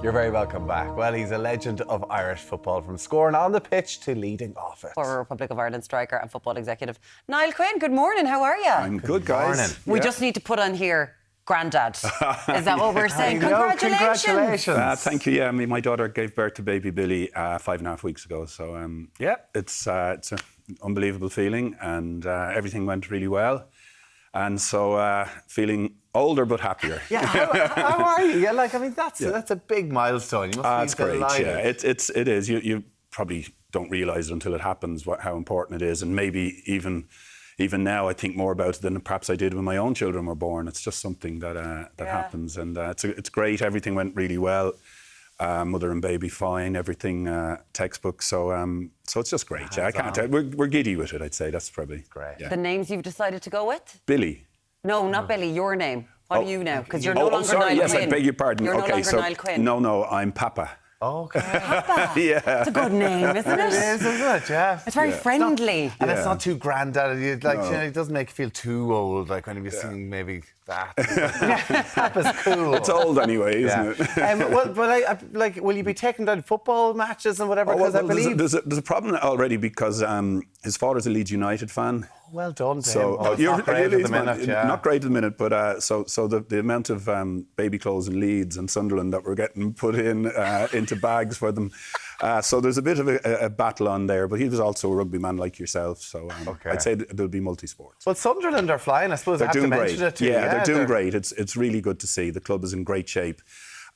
You're very welcome back. Well, he's a legend of Irish football, from scoring on the pitch to leading off it. Former Republic of Ireland striker and football executive Niall Quinn. Good morning, how are you? I'm good, guys. Morning. We just need to put on here Grandad. Is that what we're saying? Congratulations. Thank you. Yeah, my daughter gave birth to baby Billy 5.5 weeks ago. So, it's an unbelievable feeling, and everything went really well. And so, feeling older but happier. Yeah, how are you? Yeah, that's a big milestone. You must be delighted. Yeah, it is. You probably don't realise it until it happens how important it is, and maybe even now I think more about it than perhaps I did when my own children were born. It's just something that happens, and it's great. Everything went really well. Mother and baby fine, everything textbook. So it's just great. Yeah, I can't. We're giddy with it. I'd say that's probably great. Yeah. The names you've decided to go with? Billy. No, not Billy. Your name. What are you now? Because you're no longer sorry. Niall Yes, Quinn. I beg your pardon. You're okay, no longer so Niall Quinn. No, I'm Papa. Okay. Papa. Yeah. It's a good name, isn't it? It is, isn't it? Yeah. It's very friendly. And it's not too grandad. It doesn't make you feel too old, like when you're seeing maybe that. Papa's cool. It's old anyway, isn't it? Will you be taking down football matches and whatever? Because I believe there's a problem already because his father's a Leeds United fan. Well done to so him. you're not great at the minute, not great at the minute, but so the amount of baby clothes in Leeds and Sunderland that we're getting put into bags for them. So there's a bit of a battle on there, but he was also a rugby man like yourself, so I'd say there'll be multi-sports. Well, Sunderland are flying, I suppose. They're doing great. They're doing great. It's really good to see. The club is in great shape.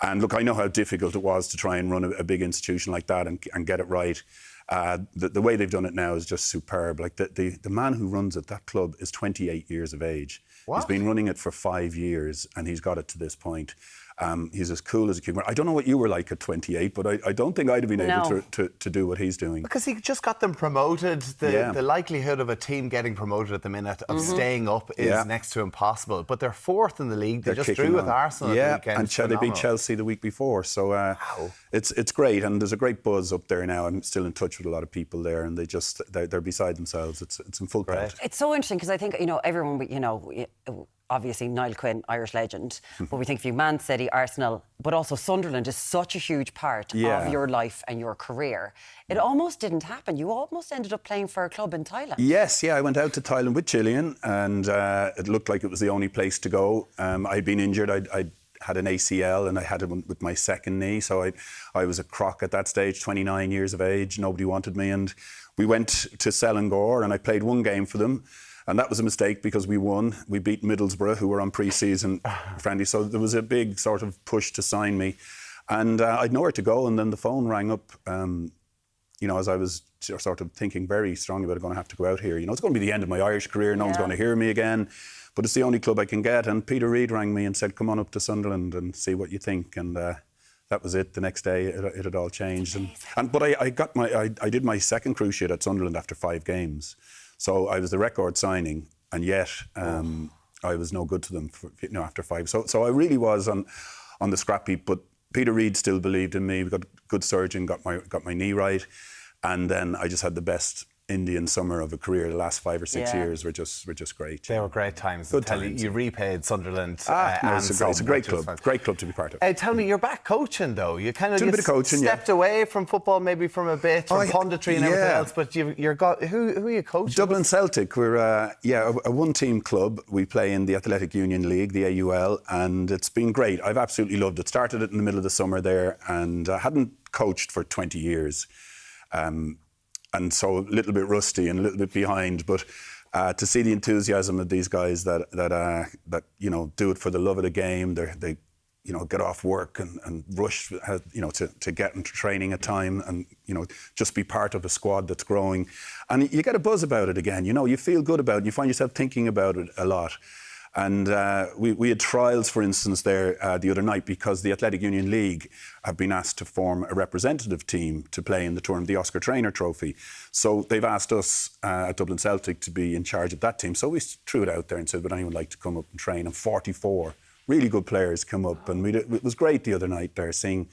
And look, I know how difficult it was to try and run a big institution like that and get it right. The way they've done it now is just superb. Like the man who runs it, that club, is 28 years of age. What? He's been running it for 5 years and he's got it to this point. He's as cool as a cucumber. I don't know what you were like at 28, but I don't think I'd have been able to do what he's doing. Because he just got them promoted. The likelihood of a team getting promoted at the minute of staying up is next to impossible. But they're fourth in the league. They just drew with Arsenal at the weekend. And they beat Chelsea the week before. So it's great. And there's a great buzz up there now. I'm still in touch with a lot of people there, and they're beside themselves. It's in full credit. It's so interesting because I think, everyone, obviously Niall Quinn, Irish legend, but we think of you, Man City, Arsenal, but also Sunderland is such a huge part of your life and your career. It almost didn't happen. You almost ended up playing for a club in Thailand. Yes, I went out to Thailand with Chilean, and it looked like it was the only place to go. I'd been injured. I had an ACL and I had it with my second knee, so I was a crock at that stage, 29 years of age. Nobody wanted me, and we went to Selangor and I played one game for them. And that was a mistake because we won. We beat Middlesbrough, who were on pre-season friendly. So there was a big sort of push to sign me. And I'd nowhere to go. And then the phone rang up, as I was sort of thinking very strongly about going to have to go out here. It's going to be the end of my Irish career. No one's going to hear me again. But it's the only club I can get. And Peter Reid rang me and said, come on up to Sunderland and see what you think. And that was it. The next day, it had all changed. But I did my second cruise ship at Sunderland after 5 games. So I was the record signing, and yet I was no good to them after 5. So I really was on the scrap heap. But Peter Reid still believed in me. We got a good surgeon, got my knee right, and then I just had the best Indian summer of a career. The last 5 or 6 years were just great. They were great times. Good times. You repaid Sunderland. It's a great club. Great club to be part of. Tell me, you're back coaching though. You kind of a bit of coaching, stepped away from football, maybe from a bit, from punditry and everything else. But who are you coaching? Dublin Celtic. We're a one-team club. We play in the Athletic Union League, the AUL, and it's been great. I've absolutely loved it. Started it in the middle of the summer there, and I hadn't coached for 20 years. And so a little bit rusty and a little bit behind, but to see the enthusiasm of these guys that do it for the love of the game, they get off work and rush to get into training at time and just be part of a squad that's growing, and you get a buzz about it again. You feel good about it. You find yourself thinking about it a lot. And we had trials, for instance, there the other night because the Athletic Union League have been asked to form a representative team to play in the tournament, the Oscar Traynor Trophy. So they've asked us at Dublin Celtic to be in charge of that team. So we threw it out there and said, would anyone like to come up and train? And 44 really good players come up. And it was great the other night there, seeing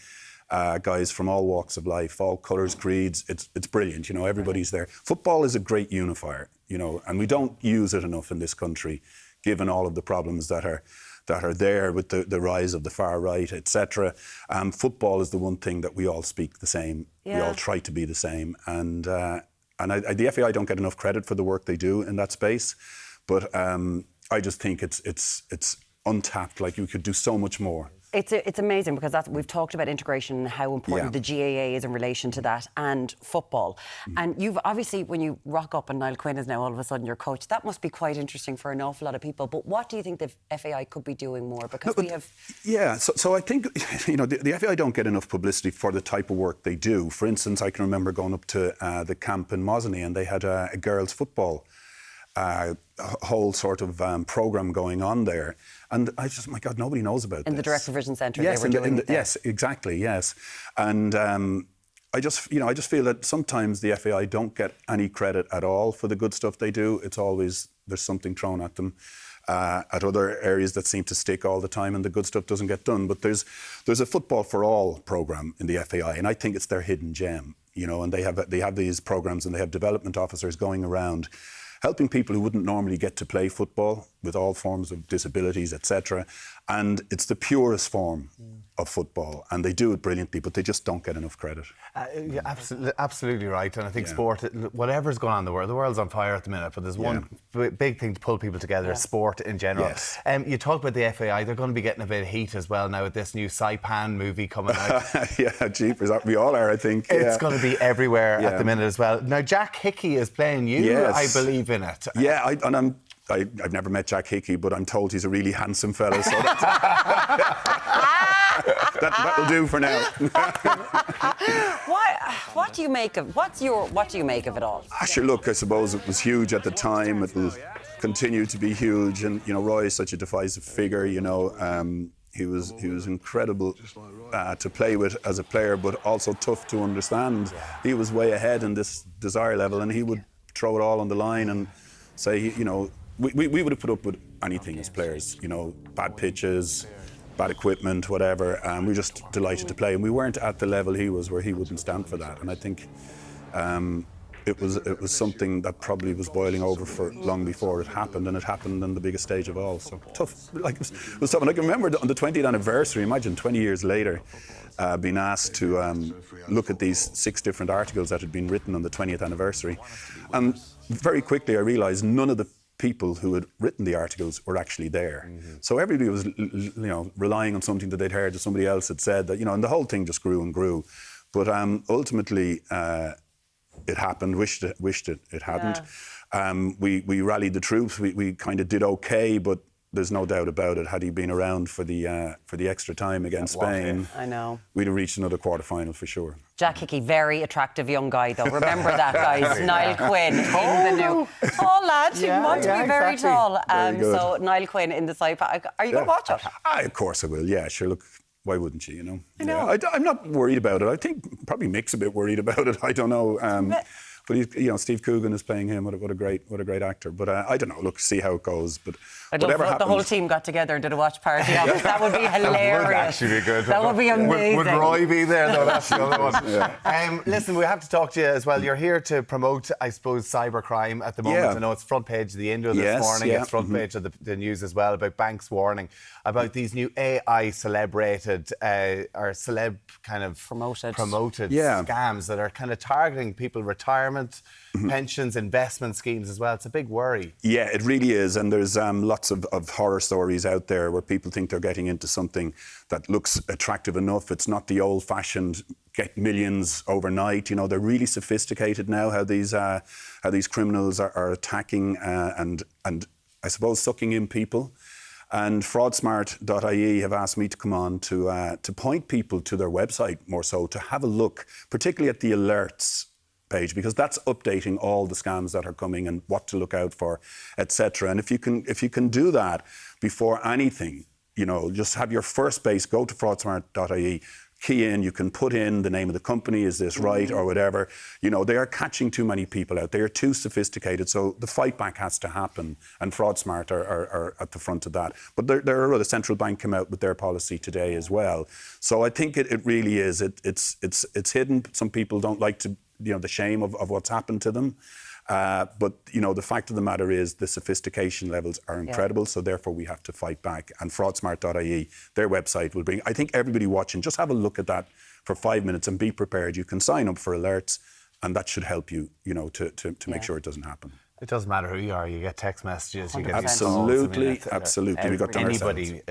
guys from all walks of life, all colours, creeds. It's brilliant, everybody's there. Football is a great unifier, and we don't use it enough in this country, given all of the problems that are that are there with the rise of the far right, etc. Football is the one thing that we all speak the same. Yeah. We all try to be the same. And the FAI don't get enough credit for the work they do in that space. But I just think it's untapped. Like, you could do so much more. It's amazing, because we've talked about integration and how important the GAA is in relation to that, and football. And you've obviously, when you rock up and Niall Quinn is now all of a sudden your coach, that must be quite interesting for an awful lot of people. But what do you think the FAI could be doing more? Because we have... Yeah, so I think, the FAI don't get enough publicity for the type of work they do. For instance, I can remember going up to the camp in Mosney, and they had a girls' football whole sort of programme going on there. And I just, my God, nobody knows about this. In the Direct Provision Centre, yes, they were doing it there. Yes, exactly, yes. And I just feel that sometimes the FAI don't get any credit at all for the good stuff they do. It's always, there's something thrown at them at other areas that seem to stick all the time, and the good stuff doesn't get done. But there's a Football for All programme in the FAI, and I think it's their hidden gem, and they have these programmes, and they have development officers going around helping people who wouldn't normally get to play football with all forms of disabilities, etc. And it's the purest form of football, and they do it brilliantly, but they just don't get enough credit. You're absolutely right, and I think sport, whatever's going on in the world's on fire at the minute, but there's one big thing to pull people together, sport in general. Yes. You talk about the FAI, they're going to be getting a bit of heat as well now with this new Saipan movie coming out. Yeah, jeepers, we all are, I think. It's going to be everywhere at the minute as well. Now, Jack Hickey is playing you, I believe, in it. Yeah, I've never met Jack Hickey, but I'm told he's a really handsome fella, so that'll do for now. What do you make of it all? Sure, look, I suppose it was huge at the time. It will continue to be huge, and Roy is such a divisive figure. He was incredible to play with as a player, but also tough to understand. He was way ahead in this desire level, and he would throw it all on the line and say, we would have put up with anything as players, bad pitches, bad equipment, whatever. We were just delighted to play, and we weren't at the level he was, where he wouldn't stand for that. And I think it was something that probably was boiling over for long before it happened, and it happened on the biggest stage of all. So tough. It was tough. And I can remember on the 20th anniversary, imagine 20 years later, being asked to look at these 6 different articles that had been written on the 20th anniversary. And very quickly I realised none of the people who had written the articles were actually there. So everybody was, relying on something that they'd heard that somebody else had said, that, and the whole thing just grew and grew. But ultimately, it happened. Wished it hadn't. Yeah. We rallied the troops. We kind of did okay, but there's no doubt about it. Had he been around for the extra time against Spain, I know, we'd have reached another quarter-final for sure. Jack Hickey, very attractive young guy, though. Remember that, guys. Niall Quinn in the new... Oh, lad, you want to be very tall. So, Niall Quinn in the Saipan. Are you going to watch it? Of course I will, yeah. Sure, look, why wouldn't you, I know. I'm not worried about it. I think probably Mick's a bit worried about it. I don't know. But he's, Steve Coogan is playing him. What a great actor. But I don't know. Look, see how it goes. But I'd love if the whole team got together and did a watch party of it. That would be hilarious. That would actually be good. That would be amazing. Would Roy be there? No, that's the other one. Listen, we have to talk to you as well. You're here to promote, I suppose, cybercrime at the moment. I know it's front page of the Indo this morning. It's front page of the news as well, about banks warning about these new AI celebrated or celeb kind of promoted scams that are kind of targeting people, retirement, pensions, investment schemes as well. It's a big worry. Yeah, it really is. And there's lots of horror stories out there where people think they're getting into something that looks attractive enough. It's not the old-fashioned get millions overnight. They're really sophisticated now, how these criminals are attacking and I suppose sucking in people. And FraudSmart.ie have asked me to come on to point people to their website more so, to have a look, particularly at the alerts page, because that's updating all the scams that are coming and what to look out for, etc. And if you can do that before anything, just have your first base, go to FraudSmart.ie, key in, you can put in the name of the company, is this right, or whatever. They are catching too many people out. They are too sophisticated, so the fight back has to happen, and FraudSmart are at the front of that. But the central bank came out with their policy today as well. So I think it really is. It's hidden. Some people don't like to, the shame of what's happened to them. But, you know, the fact of the matter is the sophistication levels are incredible, so therefore we have to fight back. And FraudSmart.ie, their website will bring... I think everybody watching, just have a look at that for 5 minutes and be prepared. You can sign up for alerts, and that should help you, you know, to make sure it doesn't happen. It doesn't matter who you are. You get text messages. You get absolutely, calls. absolutely. We got them anybody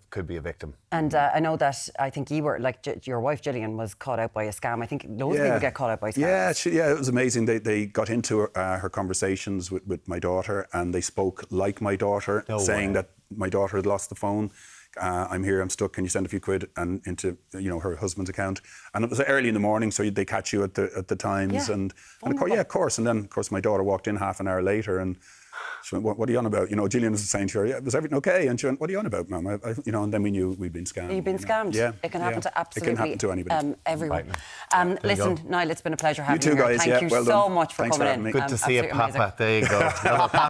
could be a victim. And I know that I think you were like your wife Gillian was caught out by a scam. I think loads of people get caught out by scams. Yeah, it was amazing. They got into her conversations with my daughter, and they spoke like my daughter, saying that my daughter had lost the phone. I'm here, I'm stuck, can you send a few quid and into, you know, her husband's account? And it was early in the morning, so they catch you at the times. And of course. And then, of course, my daughter walked in half an hour later and she went, what are you on about? You know, Gillian was saying to her, yeah, was everything okay? And she went, what are you on about, Mum? You know, and then we knew we'd been scammed. You've been scammed? Yeah. It can happen to absolutely it can happen to anybody. Everyone. Listen, Niall, it's been a pleasure having you. You too, guys. Thank you so much for Thanks coming for having in. me. Good to see you, Papa. Amazing. There you go.